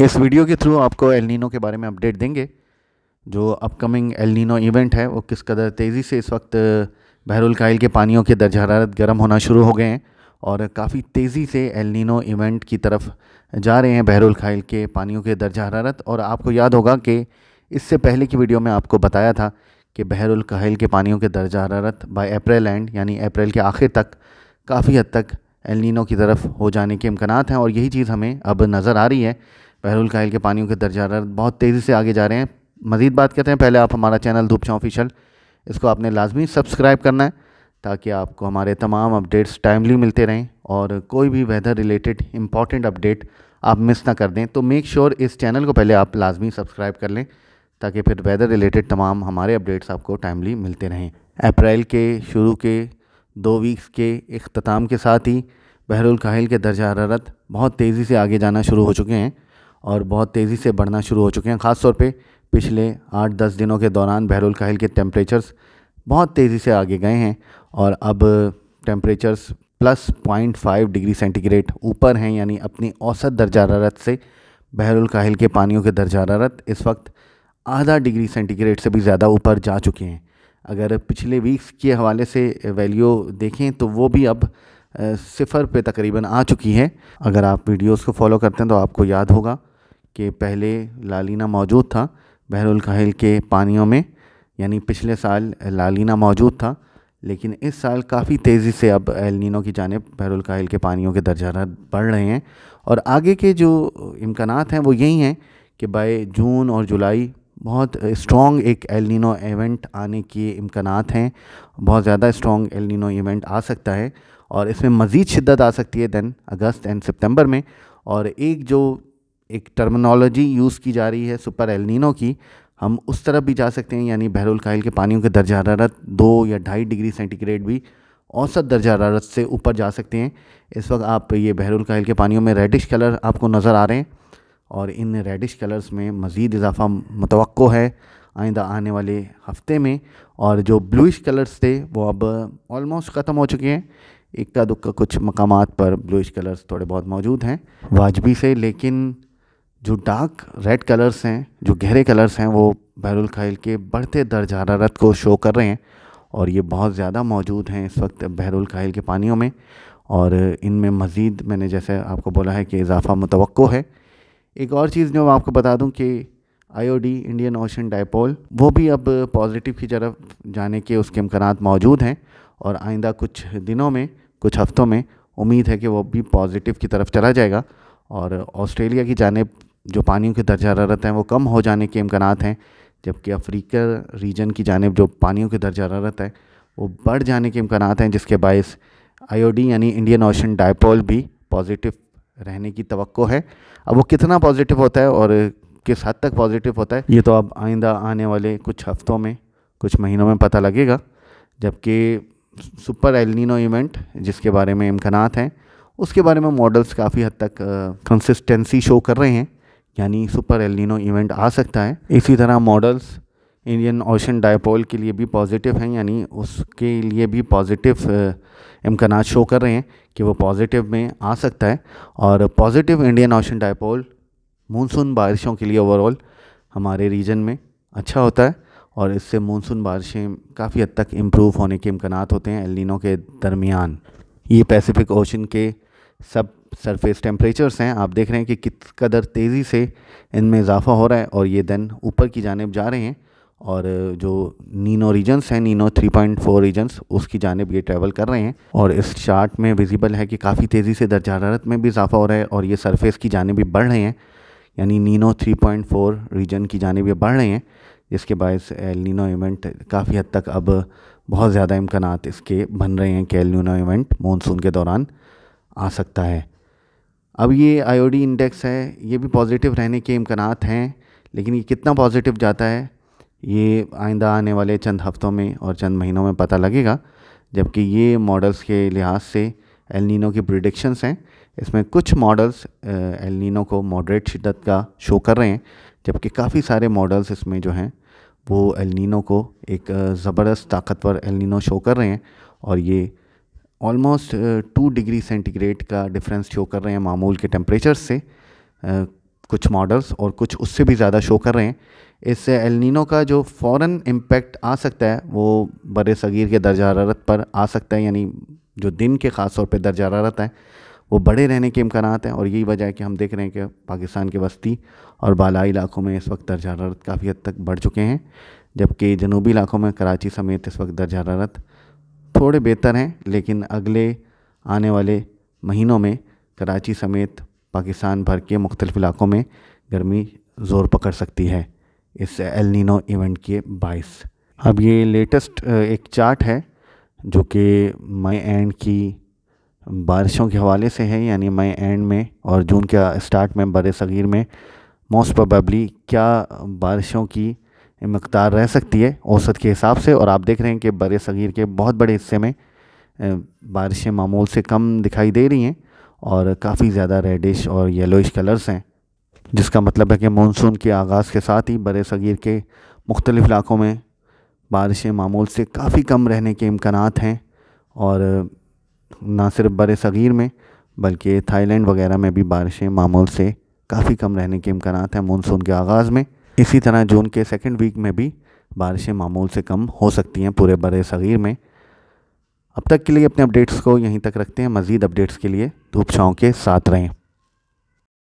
इस वीडियो के थ्रू आपको एल नीनो के बारे में अपडेट देंगे। जो अपकमिंग एल नीनो इवेंट है वो किस कदर तेज़ी से इस वक्त बहरुल काहिल के पानियों के दर्ज हरारत गर्म होना शुरू हो गए हैं और काफ़ी तेज़ी से एल नीनो इवेंट की तरफ जा रहे हैं बहरुल काहिल के पानियों के दर्ज हरारत। और आपको याद होगा कि इससे पहले की वीडियो में आपको बताया था कि बहरुल काहिल के पानियों के दर्ज हरारत बाय अप्रैल एंड यानी अप्रैल के आखिर तक काफ़ी हद तक एल नीनो की तरफ हो जाने के इम्कानात हैं और यही चीज़ हमें अब नज़र आ रही है। बहरुल काहिल के पानियों के दर्ज हरारत बहुत तेज़ी से आगे जा रहे हैं। मज़ीद बात करते हैं, पहले आप हमारा चैनल धूप छाँव ऑफिशियल इसको आपने लाजमी सब्सक्राइब करना है ताकि आपको हमारे तमाम अपडेट्स टाइमली मिलते रहें और कोई भी वेदर रिलेटेड इंपॉर्टेंट अपडेट आप मिस ना कर दें। तो मेक श्योर इस चैनल को पहले आप लाजमी सब्सक्राइब कर लें ताकि फिर वेदर रिलेटेड तमाम हमारे अपडेट्स आपको टाइमली मिलते रहें। अप्रैल के शुरू के 2 वीक्स के इख्तिताम के साथ ही बहरुल काहिल के दर्ज हरारत बहुत तेज़ी से आगे जाना शुरू हो चुके हैं और बहुत तेज़ी से बढ़ना शुरू हो चुके हैं। ख़ास तौर पे पिछले 8-10 दिनों के दौरान बहरुल काहिल के टेम्परेचर्स बहुत तेज़ी से आगे गए हैं और अब टेम्परेचर्स +0.5 डिग्री सेंटीग्रेड ऊपर हैं, यानी अपनी औसत दर्जा हरारत से बहरुल काहिल के पानियों के दर्जा हरारत इस वक्त आधा डिग्री सेंटीग्रेड से भी ज़्यादा ऊपर जा चुके हैं। अगर पिछले वीक्स के हवाले से वैल्यू देखें तो वो भी अब सिफ़र पे तकरीबन आ चुकी है। अगर आप वीडियोस को फॉलो करते हैं तो आपको याद होगा कि पहले लालीना मौजूद था बहरुल काहिल के पानियों में, यानी पिछले साल लालीना मौजूद था, लेकिन इस साल काफ़ी तेज़ी से अब एल नीनो की जानिब बहरुल काहिल के पानियों के दर्जा हरारत बढ़ रहे हैं और आगे के जो इम्कानात हैं वो यही हैं कि बाय जून और जुलाई बहुत स्ट्रॉन्ग एक एल नीनो इवेंट आने के इम्कानात हैं। बहुत ज़्यादा स्ट्रॉन्ग एल नीनो इवेंट आ सकता है और इसमें मज़ीद शिद्दत आ सकती है दैन अगस्त एंड सितंबर में। और एक टर्मिनोलॉजी यूज़ की जा रही है सुपर एल नीनो की, हम उस तरफ भी जा सकते हैं, यानी बहरुल काहिल के पानियों के दर्जा हरारत 2 या 2.5 डिग्री सेंटीग्रेड भी औसत दर्जा हरारत से ऊपर जा सकते हैं। इस वक्त आप ये बहरुल काहिल के पानियों में रेडिश कलर आपको नज़र आ रहे हैं और इन रेडिश कलर्स में मज़ीद इजाफ़ा मुतवक्को है आइंदा आने वाले हफ़्ते में। और जो ब्लूइश कलर्स थे वो अब ऑलमोस्ट ख़त्म हो चुके हैं। इक्का दुक्का कुछ मकामात पर ब्लूइश कलर्स थोड़े बहुत मौजूद हैं वाजबी से, लेकिन जो डार्क रेड कलर्स हैं, जो गहरे कलर्स हैं, वो बहरुल काहिल के बढ़ते दर्ज हरारत को शो कर रहे हैं और ये बहुत ज़्यादा मौजूद हैं इस वक्त बहरुल काहिल के पानियों में। और इनमें मज़ीद मैंने जैसे आपको बोला है कि इजाफ़ा मुतवक्को है। एक और चीज़ जो मैं आपको बता दूं कि आईओडी इंडियन ओशन डायपोल वो भी अब पॉजिटिव की तरफ जाने के उसके इम्कानात मौजूद हैं और आइंदा कुछ दिनों में, कुछ हफ़्तों में उम्मीद है कि वो भी पॉजिटिव की तरफ चला जाएगा। और ऑस्ट्रेलिया की जानिब जो पानियों के दर्जा हरारत हैं वो कम हो जाने के इम्कानात हैं, जबकि अफ्रीका रीजन की जानिब जो पानियों के दर्जा हरारत है वो बढ़ जाने के इम्कानात हैं, जिसके बायस आईओडी यानी इंडियन ओशन डायपोल भी पॉजिटिव रहने की तवक्को है। अब वो कितना पॉजिटिव होता है और किस हद तक पॉजिटिव होता है ये तो अब आइंदा आने वाले कुछ हफ़्तों में, कुछ महीनों में पता लगेगा। जबकि सुपर एल नीनो इवेंट जिसके बारे में इम्कानात हैं उसके बारे में मॉडल्स काफ़ी हद तक कंसिस्टेंसी शो कर रहे हैं, यानी सुपर एल नीनो इवेंट आ सकता है। इसी तरह मॉडल्स इंडियन ओशन डायपोल के लिए भी पॉजिटिव हैं, यानी उसके लिए भी पॉजिटिव इम्कानात शो कर रहे हैं कि वो पॉजिटिव में आ सकता है। और positive Indian ocean dipole monsoon बारिशों के लिए ओवरऑल हमारे रीजन में अच्छा होता है और इससे मानसून बारिशें काफ़ी हद तक इम्प्रूव होने के इम्कानात होते हैं एल नीनो के दरमियान। ये पैसिफिक ओशन के सब सरफेस टेम्परेचर्स हैं, आप देख रहे हैं कि किस कदर तेज़ी से इनमें इजाफ़ा हो रहा है और ये दिन ऊपर की जानिब जा रहे हैं। और जो नीनो रीजन्स हैं, नीनो 3.4 रीजन्स, उसकी जानिब ये ट्रैवल कर रहे हैं और इस चार्ट में विजिबल है कि काफ़ी तेज़ी से दर्जा हरारत में भी इजाफ़ा हो रहा है और ये सरफेस की जानिब भी बढ़ रहे हैं, यानी नीनो 3.4 रीजन की जानिब ये बढ़ रहे हैं, जिसके बायस एल नीनो इवेंट काफ़ी हद तक अब बहुत ज़्यादा इम्कानात इसके बन रहे हैं कि एल नीनो इवेंट मानसून के दौरान आ सकता है। अब ये आईओडी इंडेक्स है, ये भी पॉजिटिव रहने के इम्कानात हैं, लेकिन ये कितना पॉजिटिव जाता है ये आइंदा आने वाले चंद हफ़्तों में और चंद महीनों में पता लगेगा। जबकि ये मॉडल्स के लिहाज से एल नीनो की प्रिडिक्शंस हैं, इसमें कुछ मॉडल्स एल नीनो को मॉडरेट शिद्दत का शो कर रहे हैं, जबकि काफ़ी सारे मॉडल्स इसमें जो हैं वो एल नीनो को एक ज़बरदस्त ताकतवर एल नीनो शो कर रहे हैं और ये ऑलमोस्ट 2 डिग्री सेंटीग्रेड का डिफरेंस शो कर रहे हैं मामूल के टेम्परेचर से। कुछ मॉडल्स और कुछ उससे भी ज़्यादा शो कर रहे हैं। इससे एल नीनो का जो फ़ौरन इम्पैक्ट आ सकता है वो बरे सगीर के दर्जा हरारत पर आ सकता है, यानी जो दिन के ख़ास तौर पे दर्जा हरारत है वो बड़े रहने के इम्कानात हैं। और यही वजह है कि हम देख रहे हैं कि पाकिस्तान के वस्ती और बालाई इलाकों में इस वक्त दर्जा हरारत काफ़ी हद तक बढ़ चुके हैं, जबकि जनूबी इलाकों में कराची समेत इस वक्त दर्जा हरारत थोड़े बेहतर हैं। लेकिन अगले आने वाले महीनों में कराची समेत पाकिस्तान भर के मुख्तलिफ़ इलाकों में गर्मी ज़ोर पकड़ सकती है इस एल नीनो इवेंट के बाइस। अब ये लेटेस्ट एक चार्ट है जो कि मई एंड की बारिशों के हवाले से है, यानी मई एंड में और जून के स्टार्ट में बर सग़ीर में मोस्ट प्रोबेबली क्या बारिशों की मकदार रह सकती है औसत के हिसाब से। और आप देख रहे हैं कि बर सग़ीर के बहुत बड़े हिस्से में बारिशें मामूल से कम दिखाई दे रही हैं और काफ़ी ज़्यादा रेडिश और येलोइश कलर्स हैं, जिसका मतलब है कि मानसून के आगाज़ के साथ ही बर सग़ीर के मुख्तलिफ़ इलाकों में बारिशें मामूल से काफ़ी कम रहने के इम्कानात हैं। और ना सिर्फ बर सग़ीर में बल्कि थाईलैंड वगैरह में भी बारिशें मामूल से काफ़ी कम रहने के इम्कानात हैं मानसून के आगाज़ में। इसी तरह जून के सेकंड वीक में भी बारिशें मामूल से कम हो सकती हैं पूरे बर सग़ीर में। अब तक के लिए अपने अपडेट्स को यहीं तक रखते हैं। मज़ीद अपडेट्स के लिए धूप छाँव के साथ रहें।